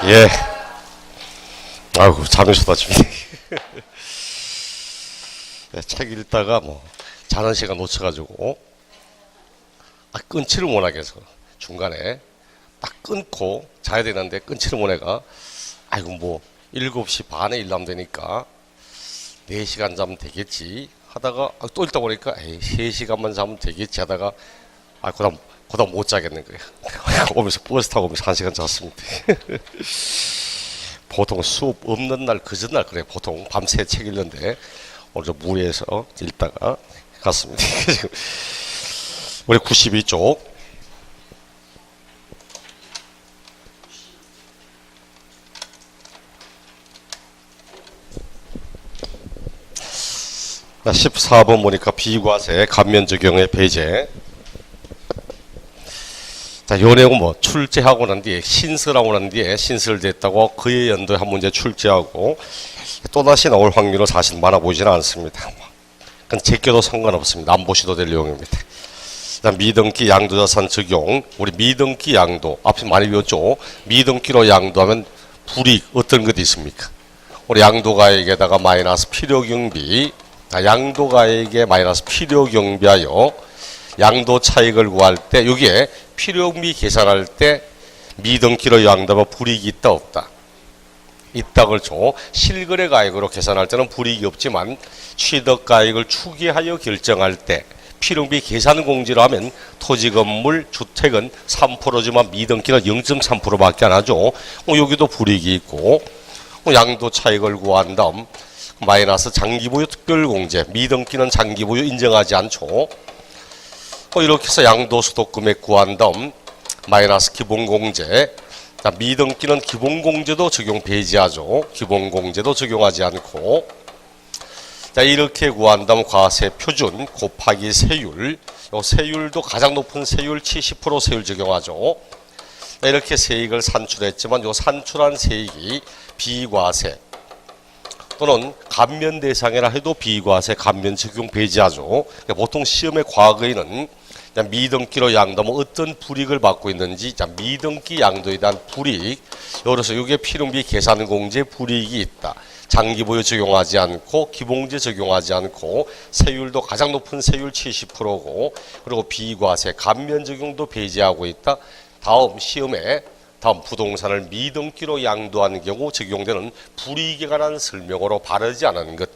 예. 아이고, 잠이 쏟아집니다. 책 읽다가 자는 시간 놓쳐가지고, 끊지를 못하게 해서, 중간에 딱 끊고 자야 되는데 끊지를 못해가, 아이고, 7시 반에 일하면 되니까, 4시간 자면 되겠지. 하다가, 또 읽다 보니까, 3시간만 자면 되겠지. 하다가, 그다음 못 자겠는 거예요. 오면서 버스 타고 오면서 1시간 잤습니다. 보통 수업 없는 날, 그 전날 그래. 보통 밤새 책 읽는데 오늘 좀 무리해서 읽다가 갔습니다. 우리 92쪽. 나 14번 보니까 비과세 감면적용의 배제. 자, 요 내용은 출제하고 난 뒤에 신설하고 난 뒤에 신설됐다고 그에 연도에 한 문제 출제하고 또다시 나올 확률은 사실 많아 보이지는 않습니다. 그건 제껴도 상관없습니다. 안 보셔도 될 내용입니다. 미등기 양도자산 적용. 우리 미등기 양도 앞에 많이 배웠죠. 미등기로 양도하면 불이익 어떤 것이 있습니까? 우리 양도가액에다가 마이너스 필요경비. 양도가액에 마이너스 필요경비하여 양도 차익을 구할 때 여기에 필요경비 계산할 때 미등기로 양도하면 불이익이 있다 없다? 있다 그렇죠. 실거래가액으로 계산할 때는 불이익이 없지만 취득가액을 추계하여 결정할 때 필요경비 계산 공제로 하면 토지 건물 주택은 3%지만 미등기는 0.3%밖에 안 하죠. 여기도 불이익이 있고 양도 차익을 구한 다음 마이너스 장기보유 특별공제. 미등기는 장기보유 인정하지 않죠. 이렇게 해서 양도소득 금액 구한 다음 마이너스 기본공제. 자, 미등기는 기본공제도 적용 배제하죠. 기본공제도 적용하지 않고. 자, 이렇게 구한 다음 과세 표준 곱하기 세율. 요 세율도 가장 높은 세율 70% 세율 적용하죠. 자, 이렇게 세액을 산출했지만 요 산출한 세액이 비과세 또는 감면 대상이라 해도 비과세 감면 적용 배제하죠. 보통 시험의 과거에는 미등기로 양도하면 어떤 불이익을 받고 있는지, 미등기 양도에 대한 불이익, 여기서 이게 필요경비 계산 공제 불이익이 있다. 장기보유 적용하지 않고 기본공제 적용하지 않고 세율도 가장 높은 세율 70%고 그리고 비과세 감면 적용도 배제하고 있다. 다음 시험에 다음 부동산을 미등기로 양도하는 경우 적용되는 불이익에 관한 설명으로 바르지 않은 것.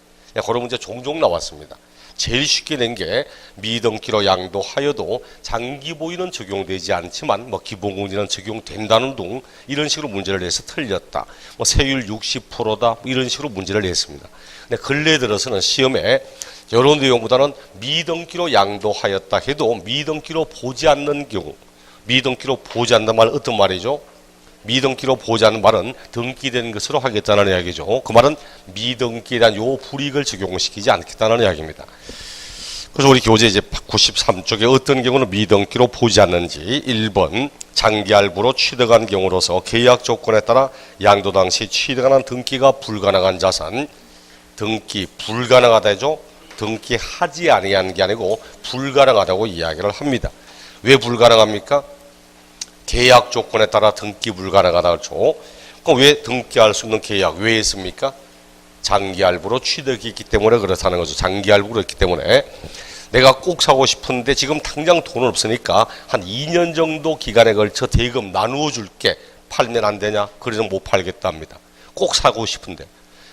그런 문제 종종 나왔습니다. 제일 쉽게 낸 게 미등기로 양도하여도 장기보유는 적용되지 않지만 기본공제는 적용된다는 등 이런 식으로 문제를 내서 틀렸다. 세율 60%다 이런 식으로 문제를 냈습니다. 근데 근래 들어서는 시험에 이런 내용보다는 미등기로 양도하였다 해도 미등기로 보지 않는 경우, 미등기로 보지 않는 말은 어떤 말이죠? 미등기로 보지 않는 말은 등기된 것으로 하겠다는 이야기죠. 그 말은 미등기에 대한 요 불이익을 적용시키지 않겠다는 이야기입니다. 그래서 우리 교재 이제 93쪽에 어떤 경우는 미등기로 보지 않는지 1번 장기할부로 취득한 경우로서 계약 조건에 따라 양도 당시 취득한 등기가 불가능한 자산. 등기 불가능하다죠. 등기하지 아니한 게 아니고 불가능하다고 이야기를 합니다. 왜 불가능합니까? 계약 조건에 따라 등기 불가능하다 그렇죠. 그럼 왜 등기할 수 없는 계약 왜 했습니까? 장기할부로 취득이 있기 때문에 그렇다는 거죠. 장기할부로 있기 때문에 내가 꼭 사고 싶은데 지금 당장 돈 없으니까 한 2년 정도 기간에 걸쳐 대금 나누어 줄게. 팔면 안 되냐? 그래서 못 팔겠다 합니다. 꼭 사고 싶은데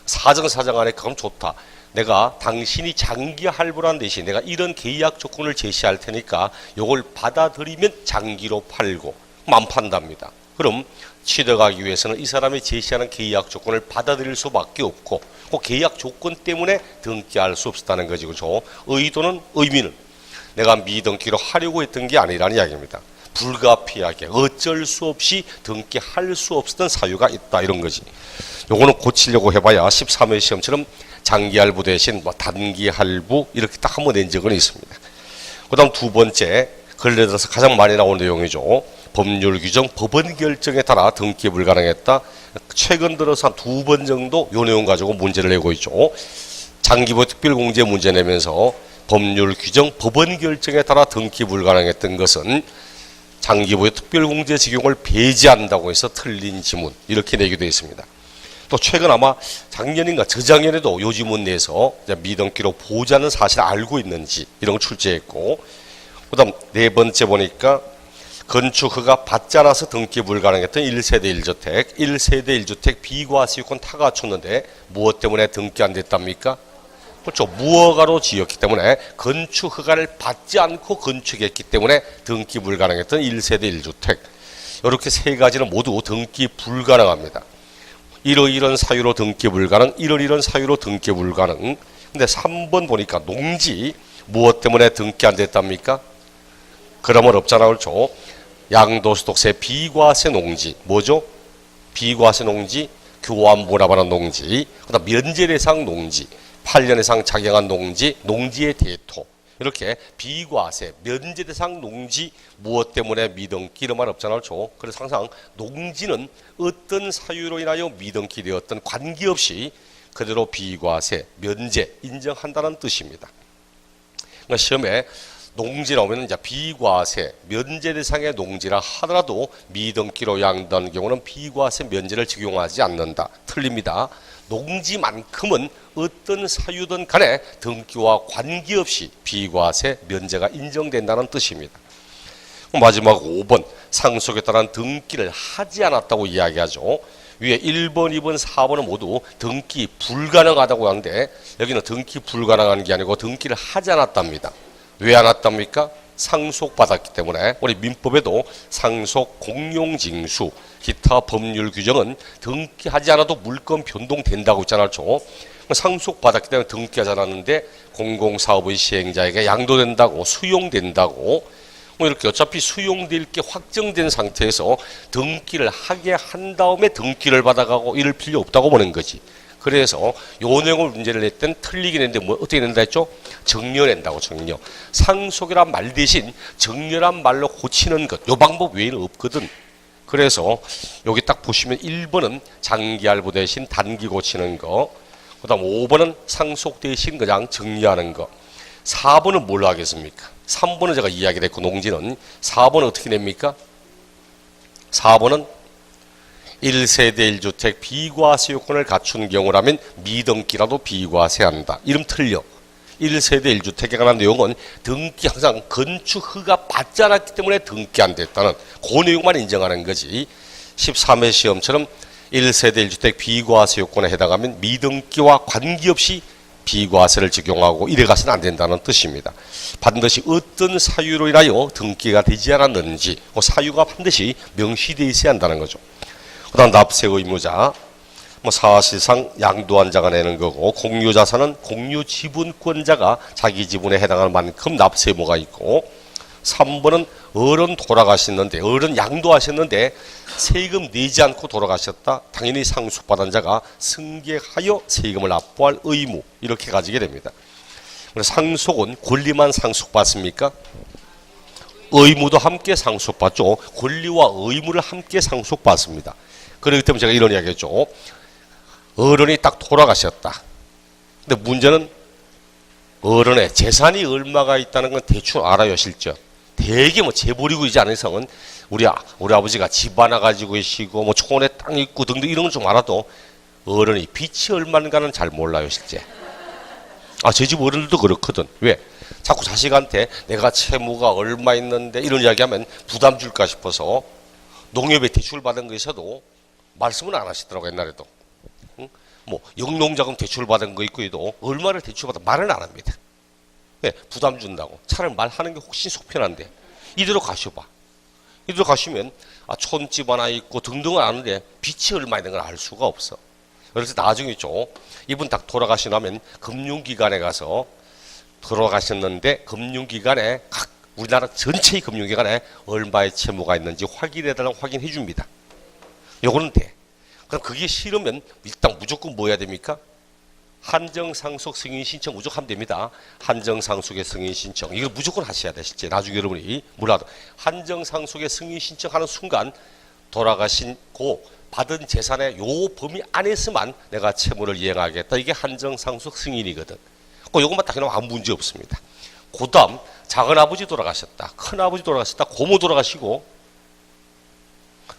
사정사정하네. 그럼 좋다. 내가 당신이 장기할부란 대신 내가 이런 계약 조건을 제시할 테니까 이걸 받아들이면 장기로 팔고 안 판답니다. 그럼 취득하기 위해서는 이 사람이 제시하는 계약 조건을 받아들일 수밖에 없고 그 계약 조건 때문에 등기할 수 없었다는 거지. 그렇죠? 의도는 의미는 내가 미등기로 하려고 했던 게 아니라는 이야기입니다. 불가피하게 어쩔 수 없이 등기할 수 없었던 사유가 있다 이런 거지. 요거는 고치려고 해봐야 13회 시험처럼 장기할부 대신 단기할부 이렇게 딱 한번 낸 적은 있습니다. 그 다음 두 번째 근래 들어서 가장 많이 나온 내용이죠. 법률 규정 법원 결정에 따라 등기 불가능했다. 최근 들어서 한 2번 정도 요 내용 가지고 문제를 내고 있죠. 장기보유 특별공제 문제 내면서 법률 규정 법원 결정에 따라 등기 불가능했던 것은 장기부의 특별공제 적용을 배제한다고 해서 틀린 지문 이렇게 내기도 했습니다. 또 최근 아마 작년인가 저작년에도 요 지문 내서 미등기로 보자는 사실을 알고 있는지 이런 걸 출제했고, 그 다음 네 번째 보니까 건축허가 받지 않아서 등기 불가능했던 1세대 1주택, 1세대 1주택 비과세유권 다 갖췄는데 무엇 때문에 등기 안 됐답니까? 그렇죠. 무허가로 지었기 때문에 건축허가를 받지 않고 건축했기 때문에 등기 불가능했던 1세대 1주택. 이렇게 세 가지는 모두 등기 불가능합니다. 이러이런 사유로 등기 불가능, 이러이런 사유로 등기 불가능. 근데 3번 보니까 농지 무엇 때문에 등기 안 됐답니까? 그러면 없잖아, 그렇죠? 양도소득세 비과세 농지 뭐죠? 비과세 농지, 교환분할하는 농지, 그다음 면제 대상 농지, 8년 이상 작용한 농지, 농지의 대토. 이렇게 비과세, 면제 대상 농지 무엇 때문에 미등기 이런 말 없잖아요. 그렇죠? 그래서 항상 농지는 어떤 사유로 인하여 미등기 되었던 관계없이 그대로 비과세, 면제 인정한다는 뜻입니다. 그러니까 시험에 농지 나오면 이제 비과세, 면제 대상의 농지라 하더라도 미등기로 양도하는 경우는 비과세 면제를 적용하지 않는다. 틀립니다. 농지만큼은 어떤 사유든 간에 등기와 관계없이 비과세 면제가 인정된다는 뜻입니다. 마지막 5번 상속에 따른 등기를 하지 않았다고 이야기하죠. 위에 1번, 2번, 4번은 모두 등기 불가능하다고 하는데 여기는 등기 불가능한 게 아니고 등기를 하지 않았답니다. 왜 안 왔답니까? 상속받았기 때문에. 우리 민법에도 상속, 공용징수, 기타 법률 규정은 등기하지 않아도 물권 변동된다고 있잖아요. 상속받았기 때문에 등기하지 않았는데 공공사업의 시행자에게 양도된다고, 수용된다고, 이렇게 어차피 수용될 게 확정된 상태에서 등기를 하게 한 다음에 등기를 받아가고 이럴 필요 없다고 보는 거지. 그래서 요 내용을 문제를 낼 땐 틀리긴 했는데 뭐 어떻게 낸다 했죠? 정려낸다고, 정려. 상속이란 말 대신 정려란 말로 고치는 것. 요 방법 외에는 없거든. 그래서 여기 딱 보시면 1번은 장기할부 대신 단기 고치는 거. 그 다음 5번은 상속 대신 그냥 정리하는 거. 4번은 뭘로 하겠습니까? 3번은 제가 이야기를 했고 농지는 4번은 어떻게 냅니까? 4번은 1세대 1주택 비과세 요건을 갖춘 경우라면 미등기라도 비과세한다. 이름 틀려. 1세대 1주택에 관한 내용은 등기 항상 건축허가 받지 않았기 때문에 등기 안 됐다는 그 내용만 인정하는 거지. 13회 시험처럼 1세대 1주택 비과세 요건에 해당하면 미등기와 관계없이 비과세를 적용하고 이래 가서는 안 된다는 뜻입니다. 반드시 어떤 사유로 인하여 등기가 되지 않았는지 그 사유가 반드시 명시되어 있어야 한다는 거죠. 그 다음 납세 의무자, 사실상 양도한 자가 내는 거고, 공유자산은 공유 지분권자가 자기 지분에 해당하는 만큼 납세 의무가 있고, 3번은 어른 돌아가셨는데, 어른 양도하셨는데 세금 내지 않고 돌아가셨다. 당연히 상속받은 자가 승계하여 세금을 납부할 의무, 이렇게 가지게 됩니다. 그래서 상속은 권리만 상속받습니까? 의무도 함께 상속받죠. 권리와 의무를 함께 상속받습니다. 그렇기 때문에 제가 이런 이야기 했죠. 어른이 딱 돌아가셨다. 근데 문제는 어른의 재산이 얼마가 있다는 건 대충 알아요, 실제. 되게 재벌이고 않은 이상은 우리 아버지가 집 하나 가지고 계시고 초원에 땅 있고 등등 이런 건 좀 알아도 어른이 빚이 얼마인가는 잘 몰라요, 실제. 제 집 어른들도 그렇거든. 왜? 자꾸 자식한테 내가 채무가 얼마 있는데 이런 이야기하면 부담 줄까 싶어서 농협에 대출 받은 거 있어도 말씀은 안 하시더라고, 옛날에도. 응? 영농자금 대출 받은 거 있고도 얼마를 대출받아 말은 안 합니다. 네, 부담 준다고. 차라리 말하는 게 훨씬 속 편한데 이대로 가셔봐. 이대로 가시면 촌집 하나 있고 등등은 아는데 빚이 얼마 있는 걸 알 수가 없어. 그래서 나중에 있죠. 이분 딱 돌아가시고 나면 금융기관에 가서 돌아가셨는데 금융기관에 각 우리나라 전체의 금융기관에 얼마의 채무가 있는지 확인해달라고 확인해 줍니다. 요거는 돼. 그럼 그게 싫으면 일단 무조건 뭐 해야 됩니까? 한정상속 승인 신청 무조건 하면 됩니다. 한정상속의 승인 신청 이걸 무조건 하셔야 돼. 실제 나중에 여러분이 몰라도 한정상속의 승인 신청하는 순간 돌아가신 고 받은 재산의 요 범위 안에서만 내가 채무를 이행하겠다. 이게 한정상속 승인이거든. 요것만 딱 해놓으면 아무 문제 없습니다. 그 다음 작은아버지 돌아가셨다, 큰아버지 돌아가셨다, 고모 돌아가시고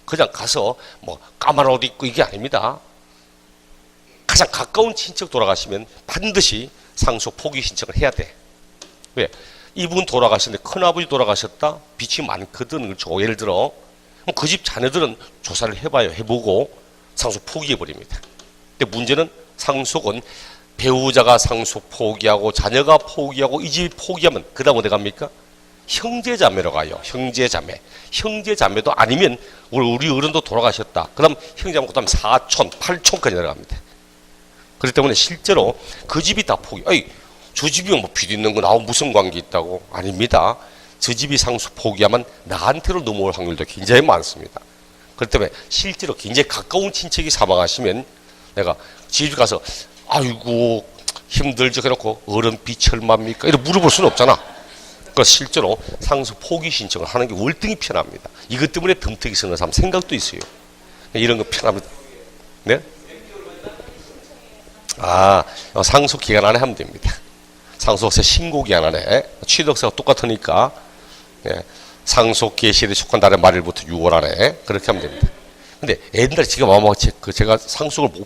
그냥 가서 뭐 까만 옷 입고 이게 아닙니다. 가장 가까운 친척 돌아가시면 반드시 상속 포기 신청을 해야 돼. 왜? 이분 돌아가셨는데 큰아버지 돌아가셨다? 빚이 많거든. 그렇죠? 예를 들어 그 집 자녀들은 조사를 해봐요. 해보고 상속 포기해버립니다. 근데 문제는 상속은 배우자가 상속 포기하고 자녀가 포기하고 이 집이 포기하면 그 다음 어디 갑니까? 형제자매로 가요. 형제자매. 형제자매도 아니면 우리 어른도 돌아가셨다. 그 다음 형제자매, 그 다음 사촌, 팔촌까지 내려갑니다. 그렇기 때문에 실제로 그 집이 다 포기. 아이, 저 집이 뭐 빚 있는 거 나하고 무슨 관계 있다고? 아닙니다. 저 집이 상속 포기하면 나한테로 넘어올 확률도 굉장히 많습니다. 그렇기 때문에 실제로 굉장히 가까운 친척이 사망하시면 내가 집에 가서 아이고 힘들죠 해놓고 어른 빚이 얼마입니까? 이렇게 물어볼 수는 없잖아. 그러니까 실제로 상속 포기 신청을 하는 게 월등히 편합니다. 이것 때문에 덤태기 쓰는 사람 생각도 있어요. 이런 거 편합니다. 네? 상속 기간 안에 하면 됩니다. 상속세 신고 기간 안에 취득세가 똑같으니까 상속 개시일에 속한 달의 말일부터 6월 안에 그렇게 하면 됩니다. 근데 옛날에 제가 상속을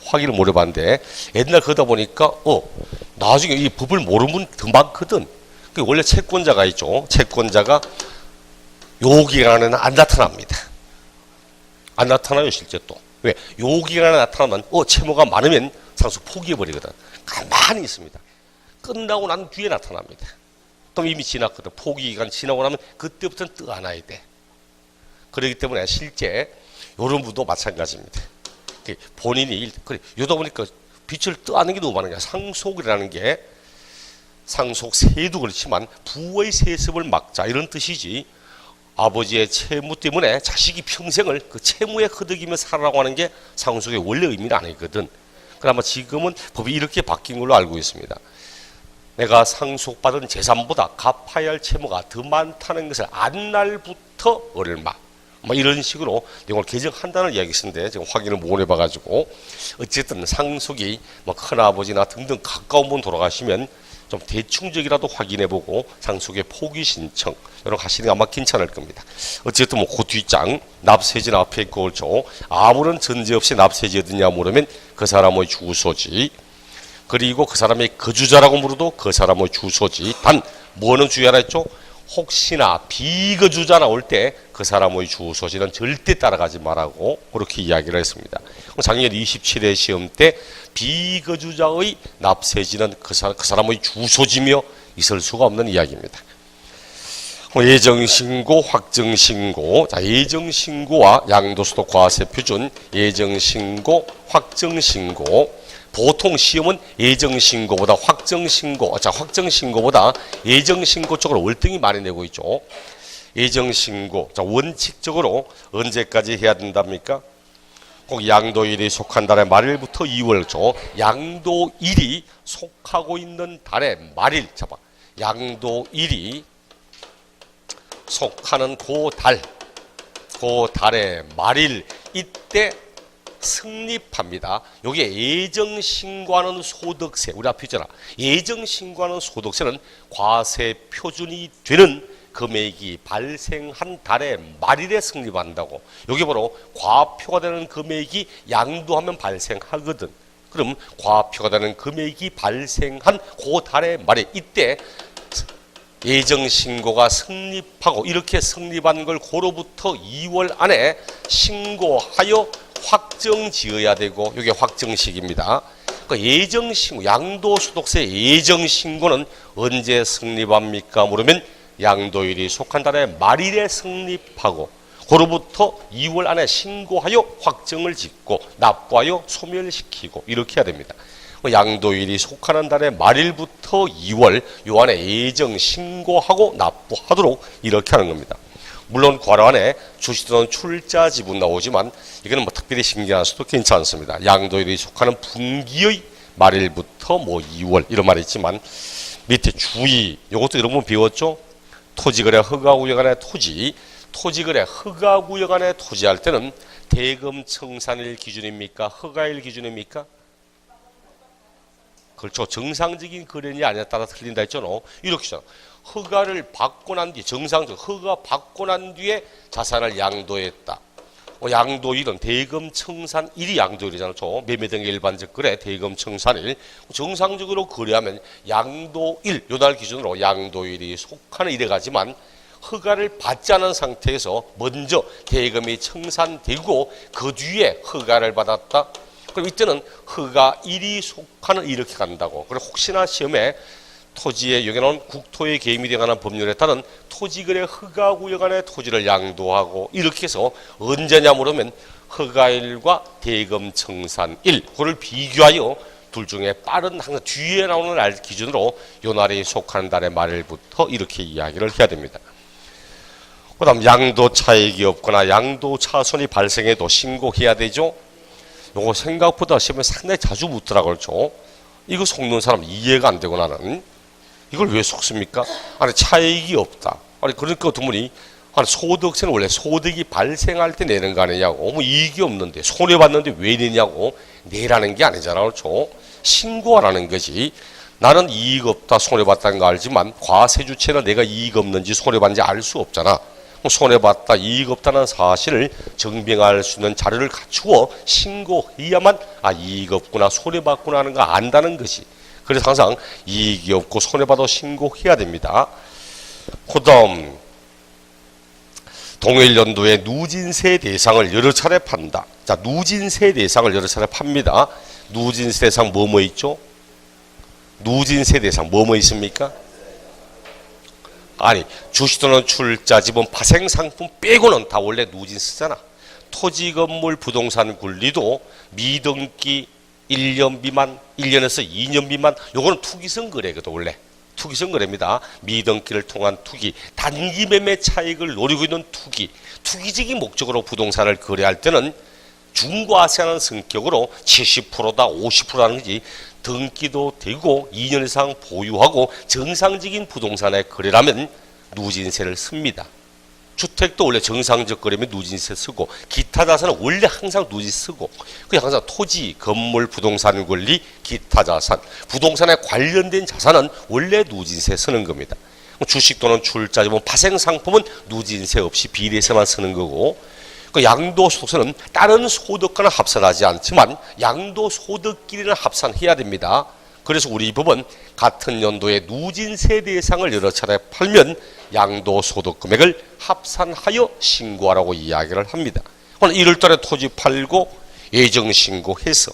확인을 못 해봤는데 옛날 그러다 보니까 나중에 이 법을 모르는 분 더 많거든. 원래 채권자가 있죠. 채권자가 요 기간에는 안 나타납니다. 안 나타나요 실제 또. 왜? 요 기간에 나타나면 채무가 많으면 상속 포기해버리거든. 가만히 있습니다. 끝나고 난 뒤에 나타납니다. 또 이미 지났거든. 포기 기간 지나고 나면 그때부터는 떠안아야 돼. 그렇기 때문에 실제 요런 분도 마찬가지입니다. 본인이 이러다 보니까 빚을 떠안는 게 너무 많은 거야. 상속이라는 게 상속세도 그렇지만 부의 세습을 막자 이런 뜻이지, 아버지의 채무 때문에 자식이 평생을 그 채무에 허덕이며 살아라고 하는 게 상속의 원래 의미는 아니거든. 그나마 지금은 법이 이렇게 바뀐 걸로 알고 있습니다. 내가 상속받은 재산보다 갚아야 할 채무가 더 많다는 것을 안 날부터 얼마, 이런 식으로 이걸 개정한다는 이야기 있는데 지금 확인을 못 해봐가지고 어쨌든 상속이 큰아버지나 등등 가까운 분 돌아가시면 좀 대충적이라도 확인해보고 상속의 포기 신청 이런 거 하시는 게 아마 괜찮을 겁니다. 어쨌든 그 뒷장 납세지 앞에 있고 그렇죠. 아무런 전제 없이 납세지 어디냐 물으면 그 사람의 주소지, 그리고 그 사람의 거주자라고 물어도 그 사람의 주소지. 단 뭐는 주의하라 했죠? 혹시나 비거주자 나올 때 그 사람의 주소지는 절대 따라가지 말라고 그렇게 이야기를 했습니다. 작년 27회 시험 때 비거주자의 납세지는 그 사람의 주소지며 있을 수가 없는 이야기입니다. 예정신고, 확정신고. 자, 예정신고와 양도소득 과세표준, 예정신고, 확정신고. 보통 시험은 예정신고보다 확정신고보다 예정신고 쪽으로 월등히 많이 내고 있죠. 예정신고. 자, 원칙적으로 언제까지 해야 된답니까? 꼭 양도일이 속한 달의 말일부터 2월죠. 양도일이 속하고 있는 달의 말일. 잡아. 양도일이 속하는 그 달의 말일, 이때 성립합니다. 여기에 예정신고하는 소득세, 우리 앞에 있잖아. 예정신고하는 소득세는 과세 표준이 되는 금액이 발생한 달의 말일에 성립한다고. 여기 바로 과표가 되는 금액이 양도하면 발생하거든. 그럼 과표가 되는 금액이 발생한 그 달의 말일, 이때 예정신고가 성립하고, 이렇게 성립한 걸 고로부터 2월 안에 신고하여 확정 지어야 되고, 이게 확정식입니다. 그러니까 예정신고, 양도소득세 예정신고는 언제 성립합니까? 물으면 양도일이 속한 달의 말일에 성립하고, 고로부터 2월 안에 신고하여 확정을 짓고 납부하여 소멸시키고 이렇게 해야 됩니다. 양도일이 속하는 달의 말일부터 2월 요 안에 예정 신고하고 납부하도록 이렇게 하는 겁니다. 물론 괄호 안에 주시던 출자 지분 나오지만 이거는 특별히 신경안 써도 괜찮습니다. 양도일이 속하는 분기의 말일부터 2월 이런 말이 있지만 밑에 주의, 이것도 여러분 배웠죠? 토지거래 허가구역 안에 토지거래 허가구역 안에 토지할 때는 대금 청산일 기준입니까? 허가일 기준입니까? 그렇죠. 정상적인 거래냐 아니냐에 따라 틀린다 했잖아. 이렇게 잖아. 허가를 받고 난 뒤에 정상적 허가 받고 난 뒤에 자산을 양도했다. 양도일은 대금 청산일이 양도일이잖아. 매매 등의 일반적 거래 대금 청산일. 정상적으로 거래하면 양도일 요날 기준으로 양도일이 속하는 일에 가지만 허가를 받지 않은 상태에서 먼저 대금이 청산되고 그 뒤에 허가를 받았다. 그럼 이때는 허가일이 속하는 이렇게 간다고. 그리고 혹시나 시험에 토지에 여기는 국토의 개임이 되어가는 법률에 따른 토지거래 허가구역 안에 토지를 양도하고 이렇게 해서 언제냐 물으면 허가일과 대금 청산일 그걸 비교하여 둘 중에 빠른 항상 뒤에 나오는 날 기준으로 요 날이 속하는 달의 말일부터 이렇게 이야기를 해야 됩니다. 그 다음 양도 차익이 없거나 양도 차손이 발생해도 신고해야 되죠. 요거 생각보다 시험에 상당히 자주 묻더라고요. 이거 속는 사람 이해가 안 되고 나는 이걸 왜 속습니까? 아니 차익이 없다. 아니 그러니까 어머니 아니 소득세는 원래 소득이 발생할 때 내는 거 아니냐고. 뭐 이익이 없는데 손해봤는데 왜 내냐고. 내라는 게 아니잖아. 그렇죠? 신고하라는 거지. 나는 이익 없다 손해봤다는 거 알지만 과세주체는 내가 이익 없는지 손해봤는지 알 수 없잖아. 손해봤다 이익 없다는 사실을 증명할 수 있는 자료를 갖추어 신고해야만 이익 없구나 손해봤구나 하는 거 안다는 것이. 그래서 항상 이익이 없고 손해봐도 신고해야 됩니다. 그 다음 동일 연도에 누진세 대상을 여러 차례 판다. 자, 누진세 대상을 여러 차례 팝니다. 누진세 대상 뭐뭐 있죠? 누진세 대상 뭐뭐 있습니까? 아니 주식 또는 출자 지분 파생상품 빼고는 다 원래 누진세잖아. 토지 건물 부동산 권리도 미등기 1년 미만 1년에서 2년 미만 요거는 투기성 거래거든. 원래 투기성 거래입니다. 미등기를 통한 투기 단기 매매 차익을 노리고 있는 투기적인 목적으로 부동산을 거래할 때는 중과세하는 성격으로 70%다 50%라는 거지. 등기도 되고 2년 이상 보유하고 정상적인 부동산의 거래라면 누진세를 씁니다. 주택도 원래 정상적 거래면 누진세 쓰고 기타 자산은 원래 항상 누진세 쓰고 그냥 항상 토지, 건물, 부동산 권리, 기타 자산, 부동산에 관련된 자산은 원래 누진세 쓰는 겁니다. 주식 또는 출자, 파생 상품은 누진세 없이 비례세만 쓰는 거고 양도소득세는 다른 소득과는 합산하지 않지만 양도소득끼리는 합산해야 됩니다. 그래서 우리 법은 같은 연도에 누진세 대상을 여러 차례 팔면 양도소득 금액을 합산하여 신고하라고 이야기를 합니다. 오늘 1월달에 토지 팔고 예정신고해서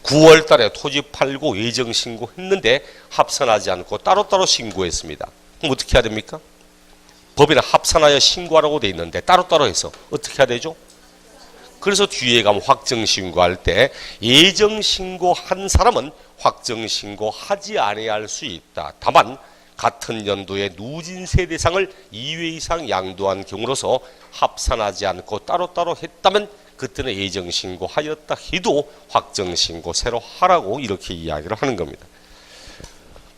9월달에 토지 팔고 예정신고했는데 합산하지 않고 따로따로 신고했습니다. 그럼 어떻게 해야 됩니까? 법에는 합산하여 신고하라고 돼 있는데 따로따로 해서 어떻게 해야 되죠? 그래서 뒤에 가면 확정신고할 때 예정신고한 사람은 확정신고하지 아니해야 할 수 있다. 다만 같은 연도에 누진세 대상을 2회 이상 양도한 경우로서 합산하지 않고 따로따로 했다면 그때는 예정신고하였다 해도 확정신고 새로 하라고 이렇게 이야기를 하는 겁니다.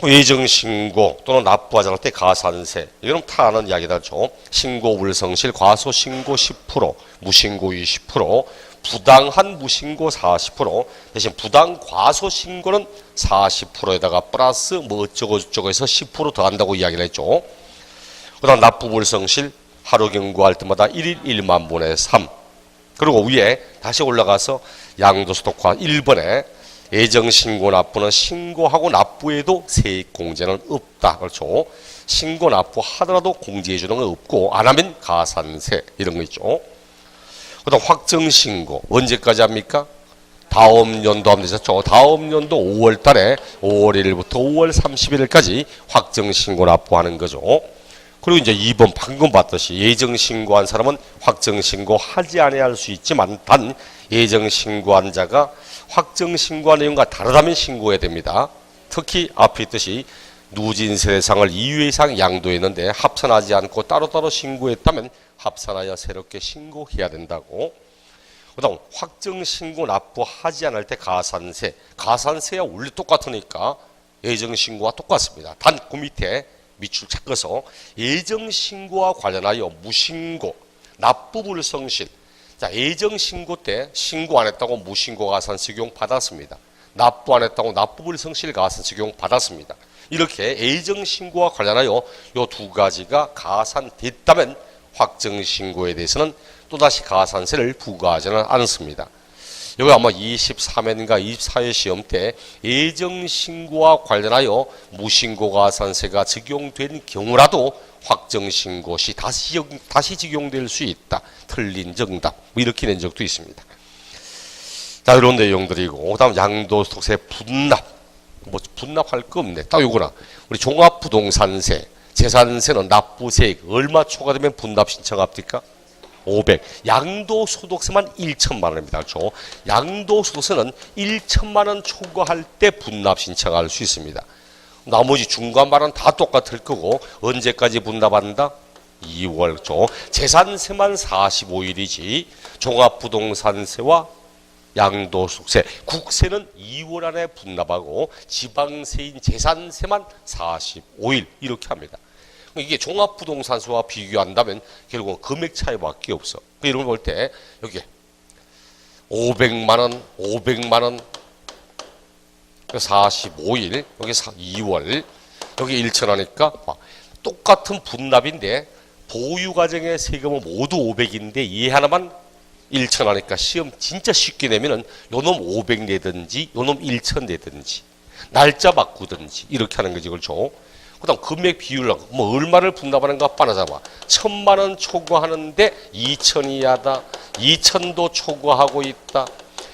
예정신고 또는 납부하지 않을 때 가산세 이건 다 아는 이야기다죠. 신고 불성실 과소신고 10% 무신고 20% 부당한 무신고 40% 대신 부당 과소신고는 40%에다가 플러스 뭐 어쩌고 해서 10% 더한다고 이야기를 했죠. 그 다음 납부 불성실 하루 경고할 때마다 1일 1만 분의 3 그리고 위에 다시 올라가서 양도소득과 1번에 예정신고 납부는 신고하고 납부해도 세액 공제는 없다. 그렇죠. 신고 납부 하더라도 공제해 주는 건 없고 안 하면 가산세 이런 거 있죠. 그 다음 확정신고 언제까지 합니까? 다음 연도 하면 되셨죠. 다음 연도 5월 달에 5월 1일부터 5월 31일까지 확정신고 납부하는 거죠. 그리고 이제 2번 방금 봤듯이 예정신고한 사람은 확정신고 하지 않아야 할 수 있지만 단 예정신고한 자가 확정신고한 내용과 다르다면 신고해야 됩니다. 특히 앞에 있듯이 누진세 대상을 2회 이상 양도했는데 합산하지 않고 따로따로 신고했다면 합산하여 새롭게 신고해야 된다고. 그 다음 확정신고 납부하지 않을 때 가산세 가산세야 원래 똑같으니까 예정신고와 똑같습니다. 단 그 밑에 밑줄 찾고서 예정신고와 관련하여 무신고 납부불성실 자, 예정신고 때 신고 안 했다고 무신고 가산세 적용 받았습니다. 납부 안 했다고 납부불성실 가산 적용 받았습니다. 이렇게 애정신고와 관련하여 요 두 가지가 가산됐다면 확정신고에 대해서는 또다시 가산세를 부과하지는 않습니다. 여기 아마 23회인가 24회 시험 때 애정신고와 관련하여 무신고가산세가 적용된 경우라도 확정신고 시 다시 적용될 수 있다. 틀린 정답. 뭐 이렇게 낸 적도 있습니다. 자, 이런 내용들이고, 그 다음 양도소득세 분납. 뭐 분납할 거 없네. 딱 요거나. 우리 종합부동산세, 재산세는 납부세액 얼마 초과되면 분납 신청합니까? 500. 양도소득세만 1천만 원입니다. 그렇죠? 양도소득세는 1천만 원 초과할 때 분납 신청할 수 있습니다. 나머지 중간반은 다 똑같을 거고 언제까지 분납한다? 2월. 그렇죠? 재산세만 45일이지 종합부동산세와 양도소득세, 국세는 2월 안에 분납하고 지방세인 재산세만 45일 이렇게 합니다. 이게 종합부동산세와 비교한다면 결국은 금액 차이밖에 없어. 이런 걸 볼 때 여기 500만 원, 500만 원, 45일, 여기 2월, 여기 1천하니까 똑같은 분납인데 보유 과정의 세금은 모두 500인데 이 하나만 1천 하니까 시험 진짜 쉽게 내면은 요놈 500 내든지 요놈 1천 내든지 날짜 바꾸든지 이렇게 하는 거지. 그렇죠? 그 다음 금액 비율을 뭐 얼마를 분납하는가 빠나잡아 1000만 원 초과하는데 2천이 하다 2천도 초과하고 있다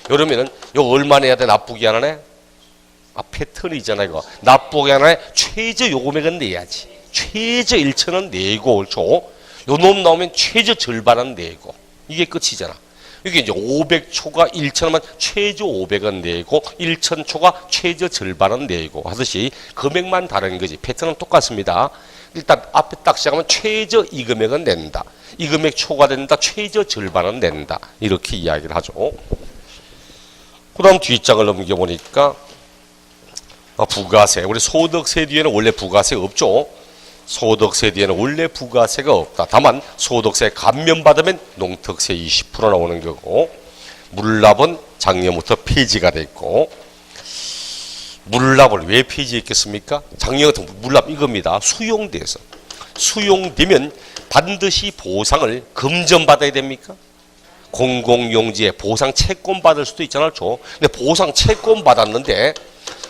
이러면은 요 얼마 내야 돼? 납부기 하나네? 패턴이잖아 이거. 납부기 하나에 최저 요금액은 내야지. 최저 1천은 내고 그렇죠? 요놈 나오면 최저 절반은 내고 이게 끝이잖아. 여기 이제 500 초과 1천원만 최저 500원 내고 1천 초과 최저 절반은 내고 하듯이 금액만 다른 거지. 패턴은 똑같습니다. 일단 앞에 딱 시작하면 최저 이 금액은 낸다. 이 금액 초과된다. 최저 절반은 낸다. 이렇게 이야기를 하죠. 그 다음 뒷장을 넘겨보니까 부가세. 우리 소득세 뒤에는 원래 부가세 없죠. 소득세 뒤에는 원래 부가세가 없다. 다만 소득세 감면받으면 농특세 20% 나오는 거고 물납은 작년부터 폐지가 됐고 물납을 왜 폐지했겠습니까? 작년부터 물납 이겁니다. 수용돼서. 수용되면 반드시 보상을 금전받아야 됩니까? 공공용지에 보상 채권 받을 수도 있잖아요. 근데 보상 채권 받았는데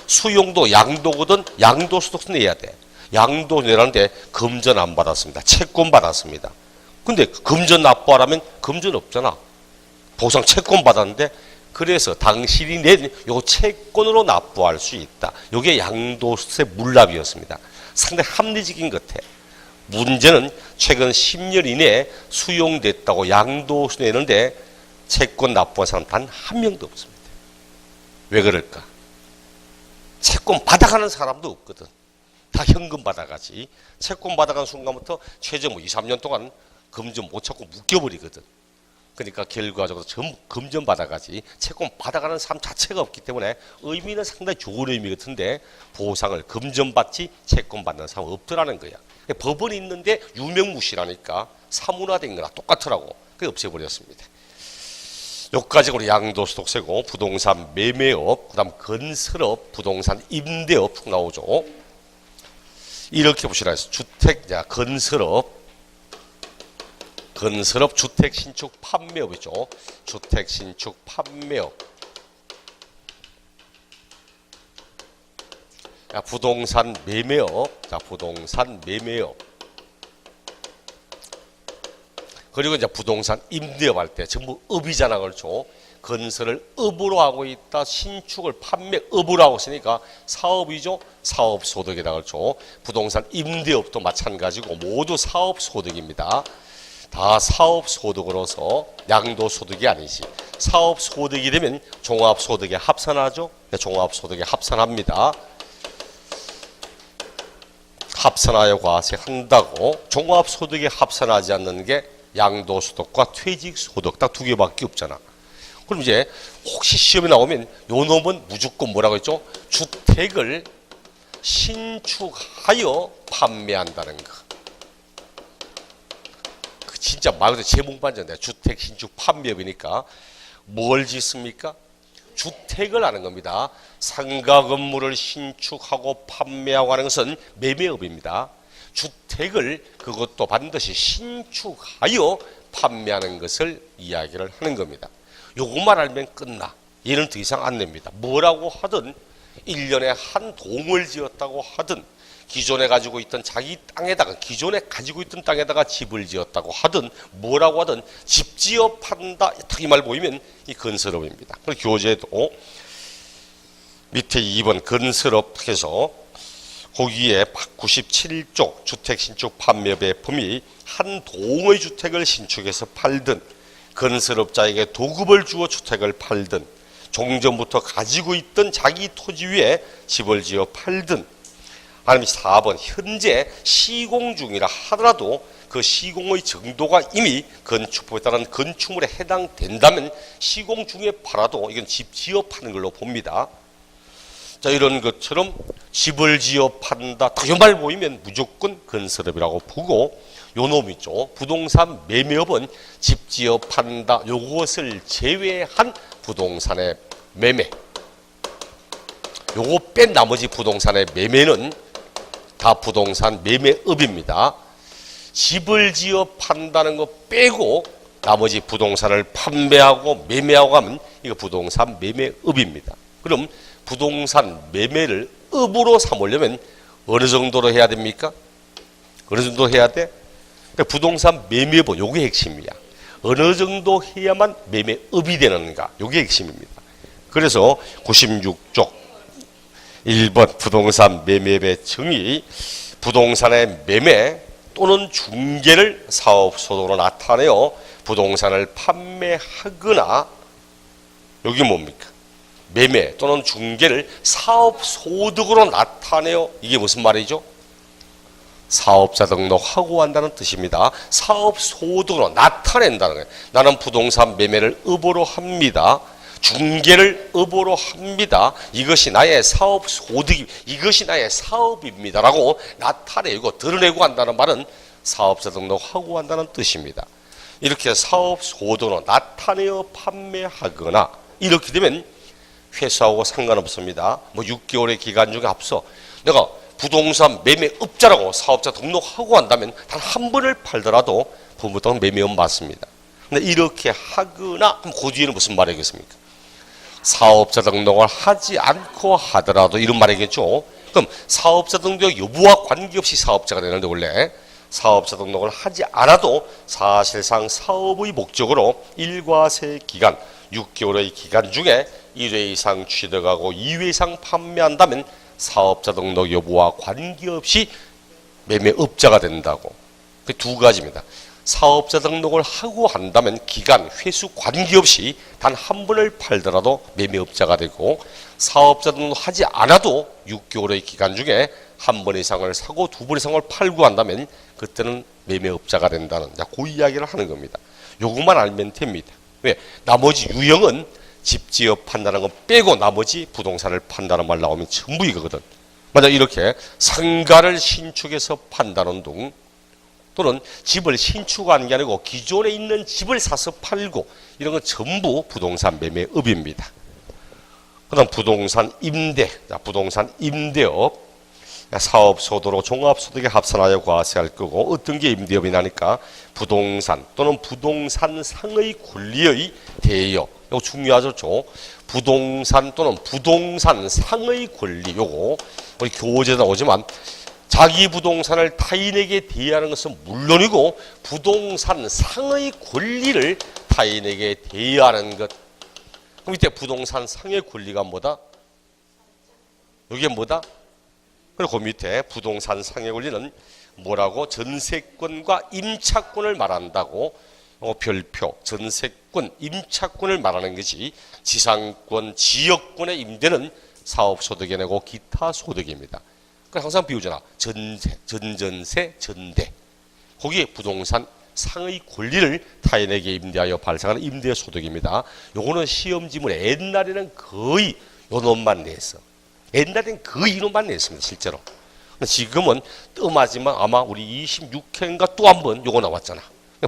수용도 양도거든 양도소득세 내야 돼. 양도 내라는데 금전 안 받았습니다. 채권 받았습니다. 근데 금전 납부하라면 금전 없잖아. 보상 채권 받았는데 그래서 당신이 낸 요 채권으로 납부할 수 있다. 요게 양도세 물납이었습니다. 상당히 합리적인 것 같아. 문제는 최근 10년 이내에 수용됐다고 양도세 내는데 채권 납부한 사람 단 한 명도 없습니다. 왜 그럴까? 채권 받아가는 사람도 없거든. 다 현금 받아가지. 채권 받아간 순간부터 최저 2, 3년 동안 금전 못 찾고 묶여버리거든. 그러니까 결과적으로 전부 금전 받아가지. 채권 받아가는 사람 자체가 없기 때문에 의미는 상당히 좋은 의미 같은데 보상을 금전 받지 채권 받는 사람 없더라는 거야. 법원이 있는데 유명무실하니까 사문화된 거나 똑같더라고. 그게 없애버렸습니다. 여기까지 우리 양도소득세고 부동산 매매업, 그 다음 건설업, 부동산 임대업 나오죠. 이렇게 보시라 해서 주택, 건설업, 주택 신축 판매업이죠. 주택 신축 판매업. 부동산 매매업, 부동산 매매업. 그리고 이제 부동산 임대업 할 때 전부 업이잖아, 그렇죠? 건설을 업으로 하고 있다. 신축을 판매업으로 하고 있으니까 사업이죠. 사업소득이다. 그렇죠. 부동산 임대업도 마찬가지고 모두 사업소득입니다. 다 사업소득으로서 양도소득이 아니지. 사업소득이 되면 종합소득에 합산하죠. 종합소득에 합산합니다. 합산하여 과세한다고. 종합소득에 합산하지 않는 게 양도소득과 퇴직소득 딱 두 개밖에 없잖아. 그럼 이제 혹시 시험에 나오면 요 놈은 무조건 뭐라고 했죠? 주택을 신축하여 판매한다는 거. 그 진짜 말 그대로 제목반전돼. 주택 신축 판매업이니까 뭘 짓습니까? 주택을 하는 겁니다. 상가 건물을 신축하고 판매하고 하는 것은 매매업입니다. 주택을 그것도 반드시 신축하여 판매하는 것을 이야기를 하는 겁니다. 요것만 알면 끝나. 얘는 더 이상 안 냅니다. 뭐라고 하든 1년에 한 동을 지었다고 하든 기존에 가지고 있던 자기 땅에다가 기존에 가지고 있던 땅에다가 집을 지었다고 하든 뭐라고 하든 집 지어 판다 딱 이 말 보이면 이 건설업입니다. 교재도 밑에 2번 건설업 해서 거기에 197조 주택신축 판매업의 범위 한 동의 주택을 신축해서 팔든 건설업자에게 도급을 주어 주택을 팔든 종전부터 가지고 있던 자기 토지 위에 집을 지어 팔든 아니면 4번 현재 시공 중이라 하더라도 그 시공의 정도가 이미 건축법에 따른 건축물에 해당된다면 시공 중에 팔아도 이건 집 지어 파는 걸로 봅니다. 자, 이런 것처럼 집을 지어 판다 딱 이 말 보이면 무조건 건설업이라고 보고 요 놈 있죠. 부동산 매매업은 집 지어 판다 요것을 제외한 부동산의 매매 요거 뺀 나머지 부동산의 매매는 다 부동산 매매업입니다. 집을 지어 판다는 거 빼고 나머지 부동산을 판매하고 매매하고 하면 이거 부동산 매매업입니다. 그럼 부동산 매매를 업으로 삼으려면 어느 정도로 해야 됩니까? 어느 정도 해야 돼? 부동산 매매업은 요게 핵심이야. 어느 정도 해야만 매매업이 되는가? 요게 핵심입니다. 그래서 96쪽 1번 부동산 매매업의 정의 부동산의 매매 또는 중개를 사업소득으로 나타내어 부동산을 판매하거나 여기 뭡니까? 매매 또는 중개를 사업소득으로 나타내어 이게 무슨 말이죠? 사업자 등록하고 한다는 뜻입니다. 사업소득으로 나타낸다는 거예요. 나는 부동산 매매를 업으로 합니다. 중개를 업으로 합니다. 이것이 나의 사업 소득이 이것이 나의 사업입니다 라고 나타내고 드러내고 한다는 말은 사업자 등록하고 한다는 뜻입니다. 이렇게 사업 소득으로 나타내어 판매하거나 이렇게 되면 회사하고 상관없습니다. 뭐 6개월의 기간 중에 앞서 내가 부동산 매매업자라고 사업자 등록하고 한다면 단 한 번을 팔더라도 부부동 매매업 맞습니다. 근데 이렇게 하거나 그럼 그 뒤에는 무슨 말이겠습니까? 사업자 등록을 하지 않고 하더라도 이런 말이겠죠. 그럼 사업자 등록 여부와 관계없이 사업자가 되는데 원래 사업자 등록을 하지 않아도 사실상 사업의 목적으로 일과세 기간 6개월의 기간 중에 1회 이상 취득하고 2회 이상 판매한다면 사업자 등록 여부와 관계없이 매매업자가 된다고. 그 두 가지입니다. 사업자 등록을 하고 한다면 기간, 횟수 관계없이 단 한 번을 팔더라도 매매업자가 되고 사업자 등록하지 않아도 6개월의 기간 중에 한 번 이상을 사고 두 번 이상을 팔고 한다면 그때는 매매업자가 된다는 그 이야기를 하는 겁니다. 요것만 알면 됩니다. 왜? 나머지 유형은 집 지어 판다는 건 빼고 나머지 부동산을 판다는 말 나오면 전부 이거거든. 만약 이렇게 상가를 신축해서 판다는 둥 또는 집을 신축하는 게 아니고 기존에 있는 집을 사서 팔고 이런 건 전부 부동산 매매업입니다. 그 다음 부동산 임대, 부동산 임대업 사업소득으로 종합소득에 합산하여 과세할 거고 어떤 게 임대업이 나니까 부동산 또는 부동산상의 권리의 대여 이거 중요하죠. 부동산 또는 부동산상의 권리 요거 우리 교재에 나오지만 자기 부동산을 타인에게 대여하는 것은 물론이고 부동산 상의 권리를 타인에게 대여하는 것. 그럼 이때 부동산 상의 권리가 뭐다? 이게 뭐다? 그리고 그 밑에 부동산 상의 권리는 뭐라고? 전세권과 임차권을 말한다고. 별표, 전세권, 임차권을 말하는 것이 지상권, 지역권의 임대는 사업소득에 내고 기타 소득입니다. 항상 비우잖아. 전전세, 전대. 거기에 부동산 상의 권리를 타인에게 임대하여 발생하는 임대소득입니다. 요거는 시험지문 옛날에는 거의 요 놈만 냈어. 옛날에는 거의 이 놈만 냈습니다. 실제로. 지금은 뜸하지만 아마 우리 26회인가 또 한 번 요거 나왔잖아.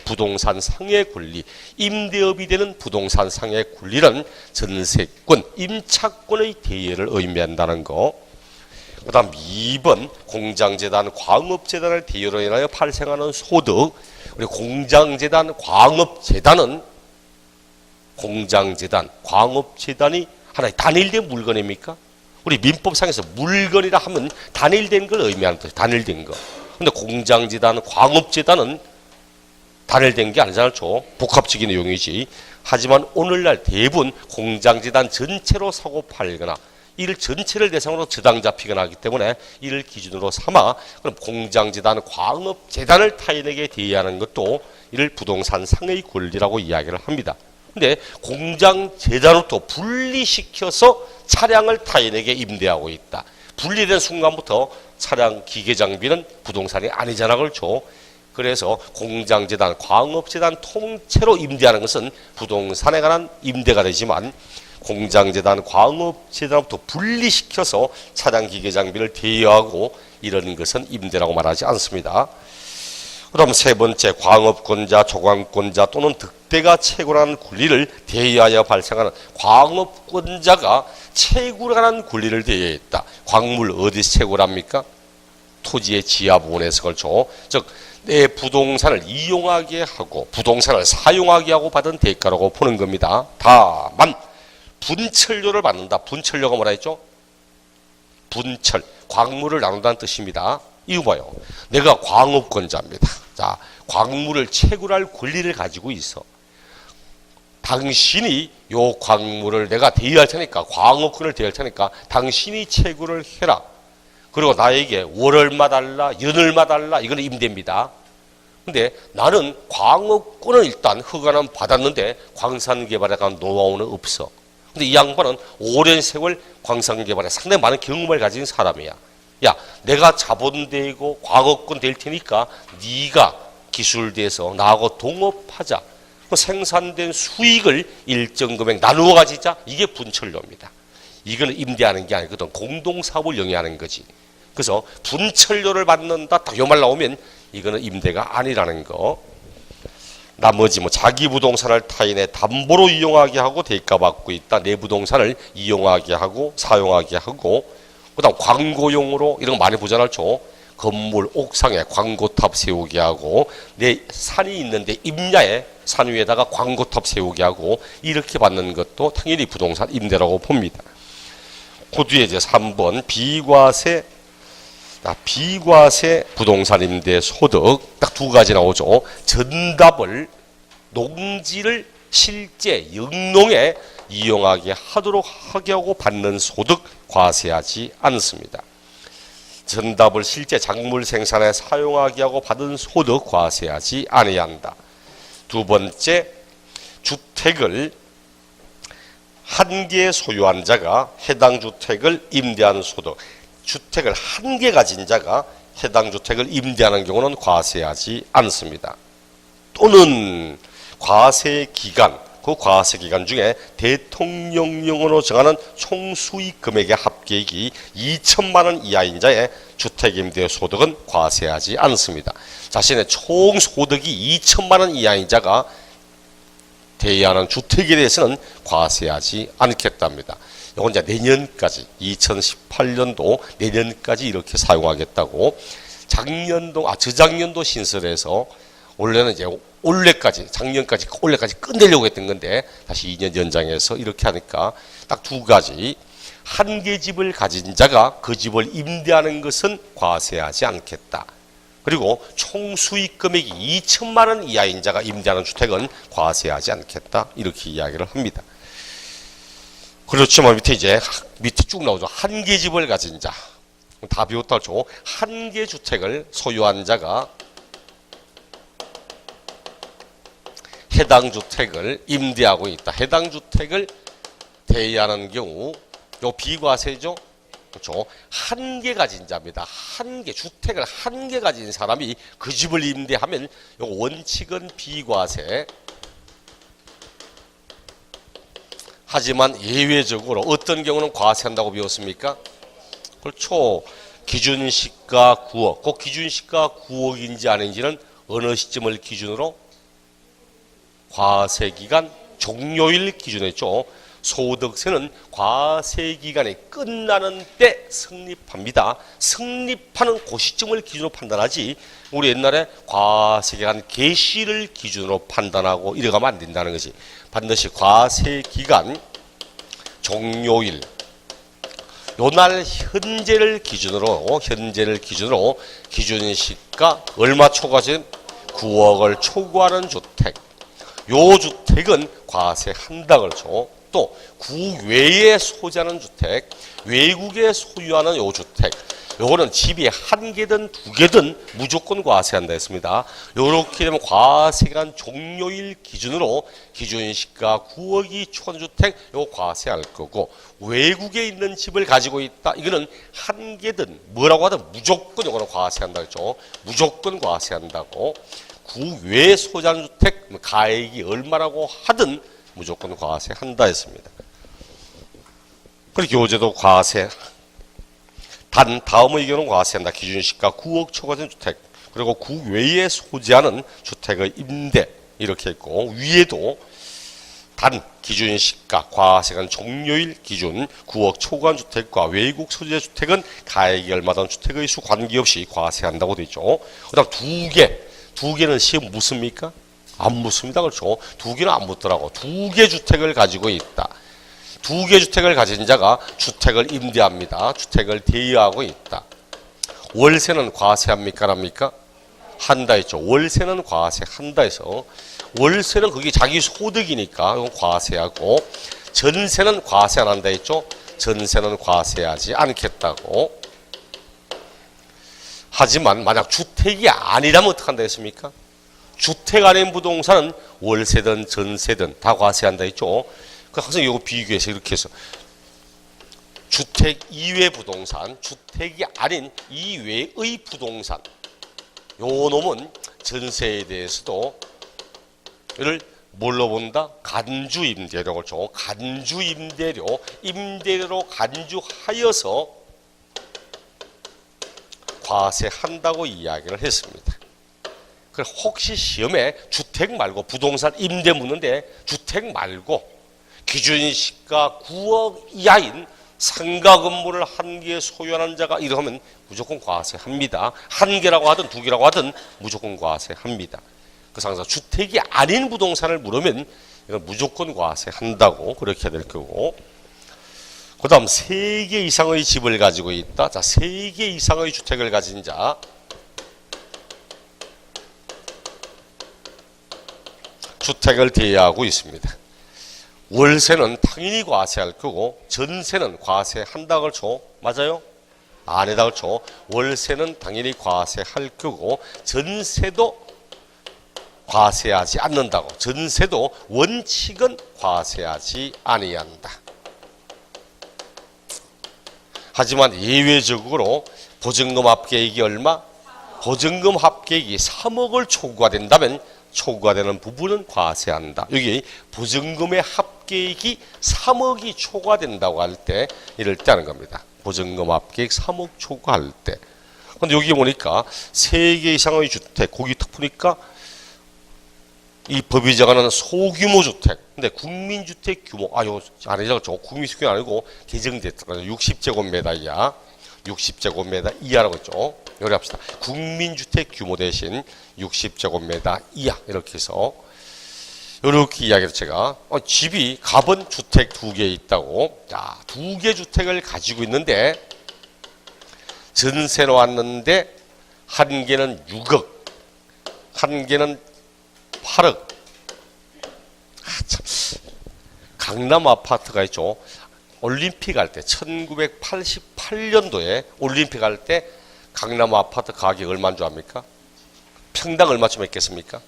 부동산 상의 권리, 임대업이 되는 부동산 상의 권리는 전세권, 임차권의 대여를 의미한다는 거. 그 다음 2번 공장재단, 광업재단을 대여로 인하여 발생하는 소득. 우리 공장재단, 광업재단은 공장재단, 광업재단이 하나의 단일된 물건입니까? 우리 민법상에서 물건이라 하면 단일된 걸 의미하는 뜻이에요. 단일된 거. 근데 공장재단, 광업재단은 단일된 게 아니잖아요. 복합적인 내용이지. 하지만 오늘날 대부분 공장재단 전체로 사고 팔거나 이를 전체를 대상으로 저당 잡히거나 하기 때문에 이를 기준으로 삼아 그럼 공장재단, 광업재단을 타인에게 대여하는 것도 이를 부동산 상의 권리라고 이야기를 합니다. 근데 공장재단으로부터 분리시켜서 차량을 타인에게 임대하고 있다. 분리된 순간부터 차량 기계장비는 부동산이 아니잖아. 그렇죠? 그래서 공장재단, 광업재단 통째로 임대하는 것은 부동산에 관한 임대가 되지만 공장재단, 광업재단부터 분리시켜서 차량 기계장비를 대여하고 이런 것은 임대라고 말하지 않습니다. 그다음 세 번째, 광업권자, 조광권자 또는 득대가 채굴하는 권리를 대여하여 발생하는 광업권자가 채굴하는 권리를 대여했다. 광물 어디서 채굴합니까? 토지의 지하 부분에서. 그렇죠. 즉 내 부동산을 이용하게 하고 부동산을 사용하게 하고 받은 대가라고 보는 겁니다. 다만 분철료를 받는다. 분철료가 뭐라 했죠? 분철, 광물을 나눈다는 뜻입니다. 이거 봐요. 내가 광업권자입니다. 자, 광물을 채굴할 권리를 가지고 있어. 당신이 요 광물을 내가 대여할 테니까, 광업권을 대여할 테니까 당신이 채굴을 해라. 그리고 나에게 월 얼마 달라, 연 얼마 달라, 이거는 임대입니다. 근데 나는 광업권을 일단 허가는 받았는데 광산 개발에 관한 노하우는 없어. 근데 이 양반은 오랜 세월 광산 개발에 상당히 많은 경험을 가진 사람이야. 야, 내가 자본되고 광업권 될 테니까 네가 기술돼서 나하고 동업하자. 생산된 수익을 일정 금액 나누어 가지자. 이게 분철료입니다. 이거는 임대하는 게 아니거든. 공동사업을 영위하는 거지. 그래서 분철료를 받는다. 딱 요 말 나오면 이거는 임대가 아니라는 거. 나머지 뭐 자기 부동산을 타인의 담보로 이용하게 하고 대가받고 있다. 내 부동산을 이용하게 하고 사용하게 하고 그다음 광고용으로 이런 거 많이 보잖아요. 건물 옥상에 광고탑 세우게 하고 내 산이 있는데 임야에 산 위에다가 광고탑 세우게 하고 이렇게 받는 것도 당연히 부동산 임대라고 봅니다. 그 뒤에 이제 3번 비과세. 비과세 부동산 임대 소득 딱 두 가지 나오죠. 전답을 농지를 실제 영농에 이용하게 하도록 하게 하고 받는 소득 과세하지 않습니다. 전답을 실제 작물 생산에 사용하게 하고 받은 소득 과세하지 아니한다. 두 번째, 주택을 한 개 소유한 자가 해당 주택을 임대하는 소득. 주택을 한 개 가진 자가 해당 주택을 임대하는 경우는 과세하지 않습니다. 또는 과세 기간, 그 과세 기간 중에 대통령령으로 정하는 총 수익 금액의 합계액이 2천만 원 이하인 자의 주택 임대 소득은 과세하지 않습니다. 자신의 총 소득이 2천만 원 이하인 자가 대여하는 주택에 대해서는 과세하지 않겠답니다. 이건 이제 내년까지 2018년도 내년까지 이렇게 사용하겠다고 저작년도 신설해서 원래는 이제 올해까지 올해까지 끝내려고 했던 건데 다시 2년 연장해서 이렇게 하니까 딱 두 가지. 한 개 집을 가진 자가 그 집을 임대하는 것은 과세하지 않겠다. 그리고 총 수익 금액이 2천만 원 이하인 자가 임대하는 주택은 과세하지 않겠다. 이렇게 이야기를 합니다. 그렇지만 밑에 쭉 나오죠. 한 개 집을 가진 자. 다 비웠다죠. 한 개 주택을 소유한 자가 해당 주택을 임대하고 있다. 해당 주택을 대여하는 경우 요 비과세죠. 그렇죠. 한 개 가진 자입니다. 한 개 주택을 한 개 가진 사람이 그 집을 임대하면 요 원칙은 비과세. 하지만 예외적으로 어떤 경우는 과세한다고 배웠습니까? 그렇죠. 기준시가 9억. 그 기준시가 9억인지 아닌지는 어느 시점을 기준으로? 과세기간 종료일 기준으로 했죠. 소득세는 과세기간이 끝나는 때 성립합니다. 성립하는 그 시점을 기준으로 판단하지 우리 옛날에 과세기간 개시를 기준으로 판단하고 이래가면 안 된다는 것이 반드시 과세기간 종료일 요날 현재를 기준으로 기준시가 얼마 초과된 9억을 초과하는 주택 요 주택은 과세한다 그렇죠. 또 국외에 소지하는 주택 외국에 소유하는 요 주택 요거는 집이 한 개든 두 개든 무조건 과세한다 했습니다. 요렇게 되면 과세기간 종료일 기준으로 기준시가 9억이 초과한 주택 요 과세할 거고 외국에 있는 집을 가지고 있다 이거는 한 개든 뭐라고 하든 무조건 요거는 과세한다 했죠. 무조건 과세한다고 국외에 소지하는 주택 가액이 얼마라고 하든 무조건 과세한다 했습니다. 그리고 교재도 과세 단 다음의 의견은 과세한다. 기준시가 9억 초과된 주택 그리고 국외에 소지하는 주택의 임대 이렇게 있고 위에도 단 기준시가 과세간 종료일 기준 9억 초과한 주택과 외국 소재 주택은 가액이 얼마든 주택의 수 관계없이 과세한다고 되어 있죠. 그다음 두 개는 시험 묻습니까? 안 묻습니다. 그렇죠. 두 개는 안 묻더라고. 두 개 주택을 가지고 있다. 두 개 주택을 가진 자가 주택을 임대합니다. 주택을 대여하고 있다. 월세는 과세합니까? 안 합니까? 한다 했죠. 월세는 과세한다 해서 월세는 그게 자기 소득이니까 이건 과세하고 전세는 과세 안 한다 했죠. 전세는 과세하지 않겠다고. 하지만 만약 주택이 아니라면 어떻게 한다 했습니까? 주택 아닌 부동산은 월세든 전세든 다 과세한다 했죠. 항상 이거 비교해서 이렇게 해서 주택 이외 부동산, 주택이 아닌 이외의 부동산 요 놈은 전세에 대해서도 이를 뭘로 본다? 간주임대료를 줘. 간주임대료, 임대료로 간주하여서 과세한다고 이야기를 했습니다. 혹시 시험에 주택 말고 부동산 임대 묻는데 주택 말고 기준시가 9억 이하인 상가 건물을 한 개 소유하는 자가 이러면 무조건 과세합니다. 한 개라고 하든 두 개라고 하든 무조건 과세합니다. 그래서 항상 주택이 아닌 부동산을 물으면 이건 무조건 과세한다고 그렇게 해야 될 거고 그 다음 3개 이상의 집을 가지고 있다. 자, 3개 이상의 주택을 가진 자 주택을 대여하고 있습니다. 월세는 당연히 과세할 거고 전세는 과세한다 그렇죠? 맞아요? 아니다 그렇죠? 월세는 당연히 과세할 거고 전세도 과세하지 않는다고. 전세도 원칙은 과세하지 아니한다. 하지만 예외적으로 보증금 합계액이 얼마? 보증금 합계액이 3억을 초과된다면 초과되는 부분은 과세한다. 여기 보증금의 합계액이 3억이 초과된다고 할 때 이럴 때 하는 겁니다. 보증금 합계액 3억 초과할 때. 근데 여기 보니까 3개 이상의 주택, 거기 딱 보니까 이 법이 정하는 소규모 주택. 근데 국민주택 규모, 요 아니죠. 국민주택이 아니고 개정됐던 60제곱미터 이하, 60제곱미터 이하라고 했죠. 요리 합시다. 국민주택 규모 대신 60제곱미터 이하 이렇게 해서 이렇게 이야기를 제가 집이 갑은 주택 2개 있다고. 자, 2개 주택을 가지고 있는데 전세 놓았는데 한 개는 6억, 한 개는 8억. 참. 강남 아파트가 있죠. 올림픽 할 때 1988년도에 올림픽 할 때 강남 아파트 가격이 얼마인 줄 압니까? 평당 얼마쯤 했겠습니까?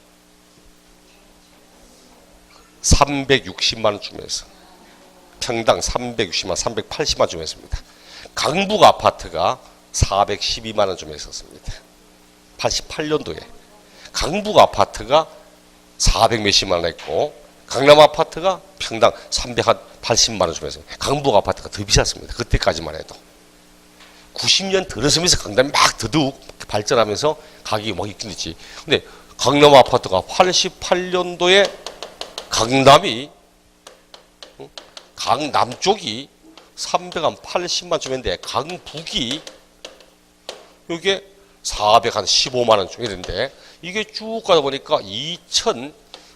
360만 원쯤에서 평당 360만 380만 좀 했습니다. 강북 아파트가 412만 원 좀 했었습니다. 88년도에 강북 아파트가 400 몇십만 원 했고 강남 아파트가 평당 380만 원 좀 했습니다. 강북 아파트가 더 비쌌습니다. 그때까지만 해도 90년 들어서면서 강남이 막 더더욱 발전하면서 가격이 막 있긴 있지. 근데 강남 아파트가 88년도에 강남이 강남쪽이 380만 주면데 강북이 이게 415만 원 정도 되는데 이게 쭉 가다 보니까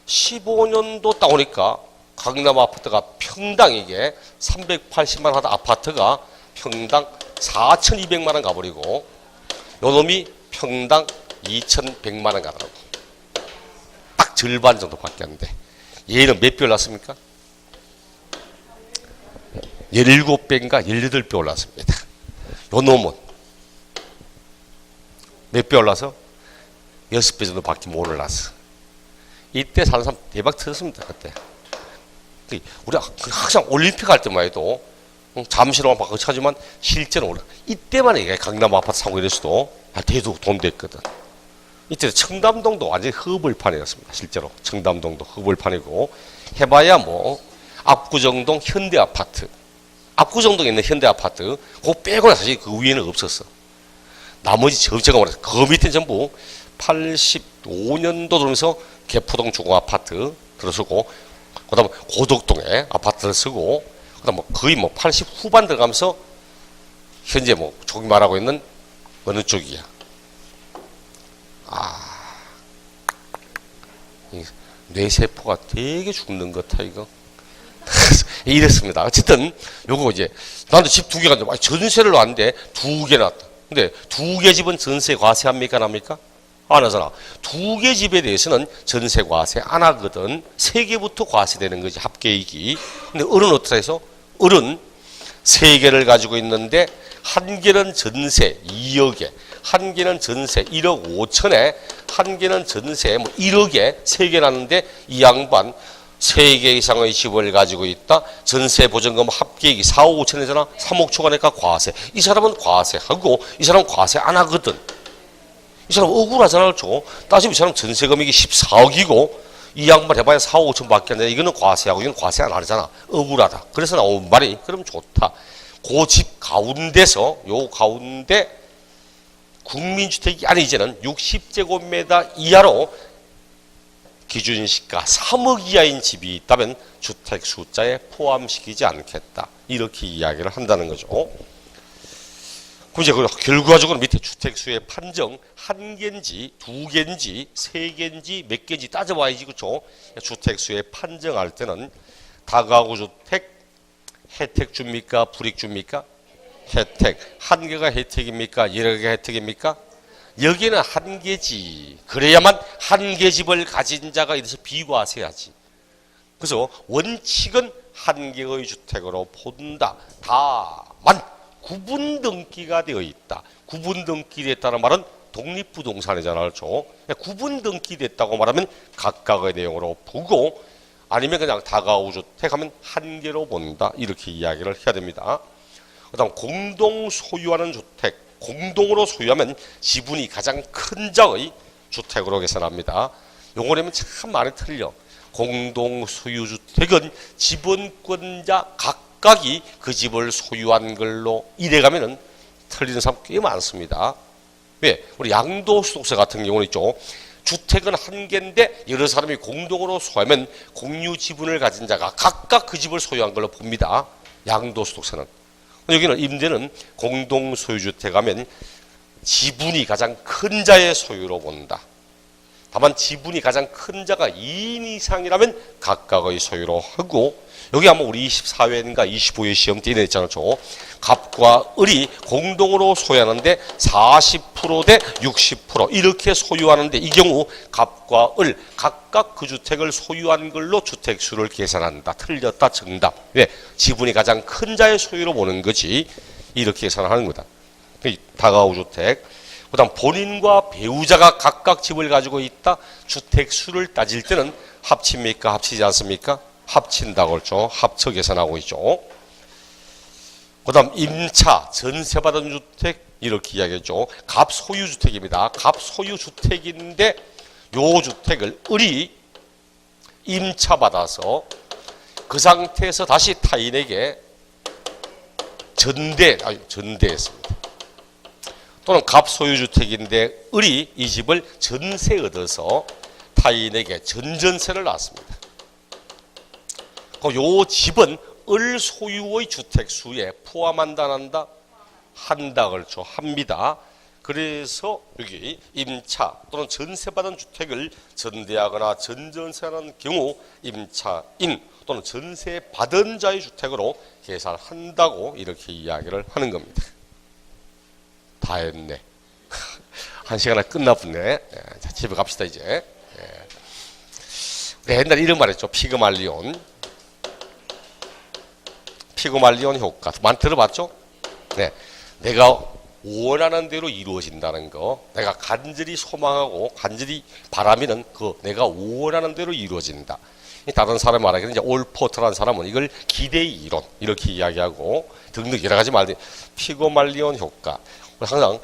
2015년도 딱 오니까 강남 아파트가 평당 이게 380만 원 하던 아파트가 평당 4,200만 원 가버리고 요놈이 평당 2,100만 원 가더라고. 딱 절반 정도 바뀌었는데 얘는 몇 배 올랐습니까? 17배인가 18배 올랐습니다. 요 놈은 몇 배 올라서? 6배 정도 밖에 못 올랐어. 이때 사는 사람 대박 터졌습니다. 그때. 우리 항상 올림픽 할 때만 해도 잠시로만 바꿔 차지만 실제로 올라. 이때만 이게 강남 아파트 사고 이랬어도 대도 돈 됐거든. 이때 청담동도 완전히 허벌판이었습니다. 실제로 청담동도 허벌판이고 해봐야 뭐 압구정동 현대아파트, 압구정동에 있는 현대아파트 그거 빼고는 사실 그 위에는 없었어. 나머지 전체가 뭐라 그 밑에 전부 85년도 들어오면서 개포동 주공아파트 들어서고 그다음 고덕동에 아파트를 쓰고 그다음 뭐 거의 뭐 80 후반 들어가면서 현재 뭐 조기 말하고 있는 어느 쪽이야? 뇌세포가 되게 죽는 것 같아 이거. 이랬습니다. 어쨌든 요거 이제 나도 집 2개 갔는데 전세를 놨는데 2개 놨다. 근데 2개 집은 전세 과세합니까? 안 합니까? 안 하잖아. 2개 집에 대해서는 전세 과세 안 하거든. 3개부터 과세되는 거지 합계액이. 근데 을은 어떻게 해서? 을은 3개를 가지고 있는데 한 개는 전세 2억에, 한 개는 전세 1억 5천에, 한 개는 전세 뭐 1억에 3개 났는데 이 양반 3개 이상의 집을 가지고 있다. 전세 보증금 합계액이 4억 5천이잖아. 3억 초과니까 과세. 이 사람은 과세하고 이 사람은 과세 안 하거든. 이 사람 억울하잖아. 그렇죠? 따지면 이 사람 전세 금액이 14억이고 이 양반 해봐야 4억 5천 밖에 안 돼. 이거는 과세하고 이건 과세 안 하잖아. 억울하다. 그래서 나온 말이 그럼 좋다. 그 집 가운데서 요 가운데 국민주택이 아니 이제는 60제곱미터 이하로 기준시가 3억 이하인 집이 있다면 주택 숫자에 포함시키지 않겠다. 이렇게 이야기를 한다는 거죠. 그럼 이제 결과적으로 밑에 주택수의 판정 한 개인지 두 개인지 세 개인지 몇 개인지 따져봐야지. 그렇죠? 주택수의 판정할 때는 다가구 주택 혜택 줍니까? 불이익 줍니까? 혜택. 한 개가 혜택입니까? 여러 개가 혜택입니까? 여기는 한 개지. 그래야만 한 개 집을 가진 자가 이래서 비과세하지. 그래서 원칙은 한 개의 주택으로 본다. 다만 구분 등기가 되어 있다. 구분 등기됐다는 말은 독립부동산이잖아. 그렇죠? 구분 등기됐다고 말하면 각각의 내용으로 보고 아니면 그냥 다가구 주택 하면 한 개로 본다. 이렇게 이야기를 해야 됩니다. 그 다음 공동 소유하는 주택. 공동으로 소유하면 지분이 가장 큰 자의 주택으로 계산합니다. 요거라면 참 많이 틀려. 공동 소유 주택은 지분권자 각각이 그 집을 소유한 걸로 이래가면은 틀리는 사람 꽤 많습니다. 왜? 우리 양도소득세 같은 경우는 있죠. 주택은 한 개인데 여러 사람이 공동으로 소유하면 공유 지분을 가진 자가 각각 그 집을 소유한 걸로 봅니다. 양도소득세는. 여기는 임대는 공동소유주택 하면 지분이 가장 큰 자의 소유로 본다. 다만 지분이 가장 큰 자가 2인 이상이라면 각각의 소유로 하고 여기 아마 우리 24회인가 25회 시험 때 있잖아요. 갑과 을이 공동으로 소유하는데 40% 대 60% 이렇게 소유하는데 이 경우 갑과 을 각각 그 주택을 소유한 걸로 주택수를 계산한다. 틀렸다. 정답. 왜? 지분이 가장 큰 자의 소유로 보는 거지. 이렇게 계산하는 거다. 다가구 주택. 그 다음 본인과 배우자가 각각 집을 가지고 있다. 주택수를 따질 때는 합칩니까? 합치지 않습니까? 합친다고 그렇죠. 합쳐 계산하고 있죠. 그 다음 임차, 전세받은 주택 이렇게 이야기했죠. 갑소유주택입니다. 갑소유주택인데 요 주택을 을이 임차받아서 그 상태에서 다시 타인에게 전대했습니다. 또는 갑소유주택인데 을이 이 집을 전세 얻어서 타인에게 전전세를 놨습니다. 요 집은 을 소유의 주택 수에 포함한다, 안 한다? 한다, 그렇죠. 합니다. 그래서 여기 임차 또는 전세받은 주택을 전대하거나 전전세하는 경우 임차인 또는 전세받은 자의 주택으로 계산한다고 이렇게 이야기를 하는 겁니다. 다 했네. 한 시간에 끝나보네. 자, 집에 갑시다 이제. 네, 옛날에 이런 말 했죠. 피그말리온. 피그말리온 효과. 많이 들어봤죠? 네. 내가 원하는 대로 이루어진다는 거. 내가 간절히 소망하고 간절히 바라면은 그 내가 원하는 대로 이루어진다. 다른 사람 말하기는 이제 올포터라는 사람은 이걸 기대의 이론 이렇게 이야기하고 등등 여러 가지 말들. 피그말리온 효과. 항상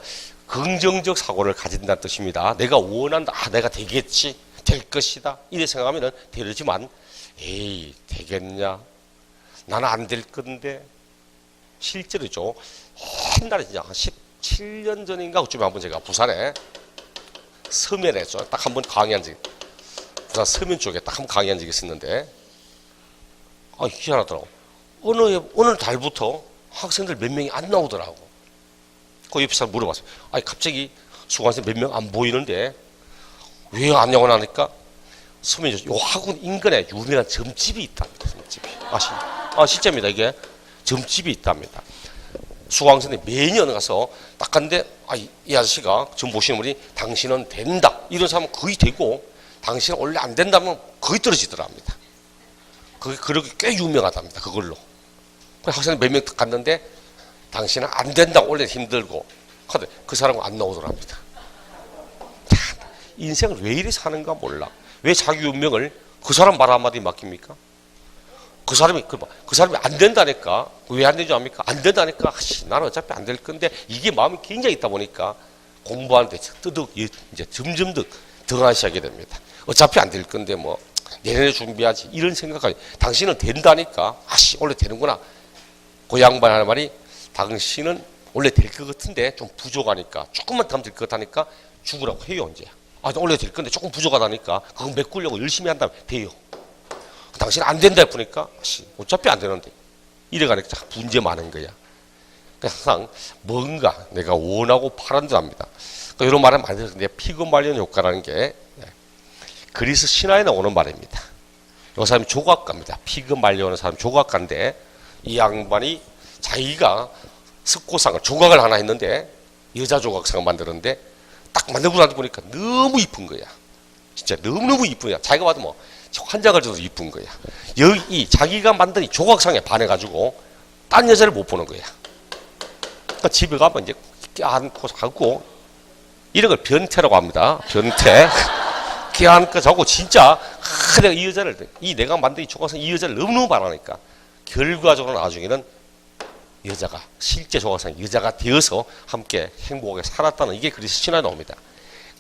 긍정적 사고를 가진다는 뜻입니다. 내가 원한다. 아, 내가 되겠지. 될 것이다. 이래 생각하면은 되지만 에이, 되겠냐? 나는 안 될 건데. 실제로죠. 옛날에 진짜 한 17년 전인가 그쯤에 한번 제가 부산에 서면에 딱 한 번 강의한 적이, 부산 서면 쪽에 딱 한 번 강의한 적이 있었는데, 아, 희한하더라고. 어느 달부터 학생들 몇 명이 안 나오더라고. 그 옆에 사람 물어봤어요. 아니, 갑자기 수강생 몇 명 안 보이는데, 왜 안 나오냐니까, 서면에 요 학원 인근에 유명한 점집이 있답니다. 점집이. 진짜입니다. 이게 점집이 있답니다. 수강생들이 매년 가서 딱 갔는데, 이 아저씨가 점 보시는 분이 당신은 된다. 이런 사람은 거의 되고, 당신은 원래 안 된다면 거의 떨어지더라 합니다. 그게 그렇게 꽤 유명하답니다. 그걸로. 학생들 몇 명 갔는데, 당신은 안 된다. 원래 힘들고. 근데 그 사람은 안 나오더라 합니다. 인생을 왜 이리 사는가 몰라. 왜 자기 운명을 그 사람 말 한마디 맡깁니까? 그 사람이 안 된다니까. 왜 안 되지 압니까? 안 된다니까. 나는 어차피 안 될 건데, 이게 마음이 굉장히 있다 보니까 공부하는데 이제 점점 더 등한시 시작하게 됩니다. 어차피 안 될 건데 뭐 내년에 준비하지 이런 생각하지. 당신은 된다니까. 원래 되는구나. 그 양반 하는 말이, 당신은 원래 될 것 같은데 좀 부족하니까, 조금만 더 하면 될 것 같으니까 죽으라고 해요. 이제 원래 될 건데 조금 부족하다니까 그거 메꾸려고 열심히 한다면 돼요. 당신 안 된다 해보니까 어차피 안 되는데 이래가니까 문제 많은 거야. 항상 뭔가 내가 원하고 바란답니다. 이런 말을 많이 들었는데, 피그말리온 효과라는 게 그리스 신화에 나오는 말입니다. 이 사람이 조각가입니다. 피그말리온은 사람 조각가인데, 이 양반이 자기가 석고상을 조각을 하나 했는데, 여자 조각상을 만들었는데 딱 만들고 나서 보니까 너무 이쁜 거야. 진짜 너무너무 이쁜 거야. 자기가 봐도 뭐 환장을 줘도 이쁜 거야. 여기 자기가 만든 이 조각상에 반해가지고 딴 여자를 못 보는 거야. 그러니까 집에 가면 이제 껴안고 자고, 이런 걸 변태라고 합니다. 변태. 껴안고 자고, 진짜 내가 이 여자를, 내가 만든 이 조각상 이 여자를 너무너무 바라니까 결과적으로 나중에는 여자가, 실제 조각상 여자가 되어서 함께 행복하게 살았다는, 이게 그리스 신화에 나옵니다.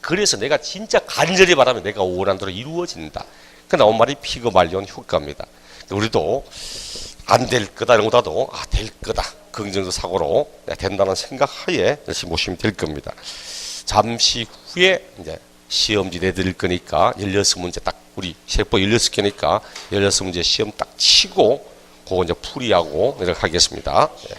그래서 내가 진짜 간절히 바라면 내가 원하는 대로 이루어진다. 그 나온 말이 피그말리온 효과입니다. 우리도 안 될 거다 이런 것보다도 될 거다, 긍정적 사고로 된다는 생각하에 열심히 모시면 될 겁니다. 잠시 후에 이제 시험지 내드릴 거니까 16문제 딱, 우리 세법 16개니까 16문제 시험 딱 치고 그거 이제 풀이하고 이렇게 하겠습니다. 네.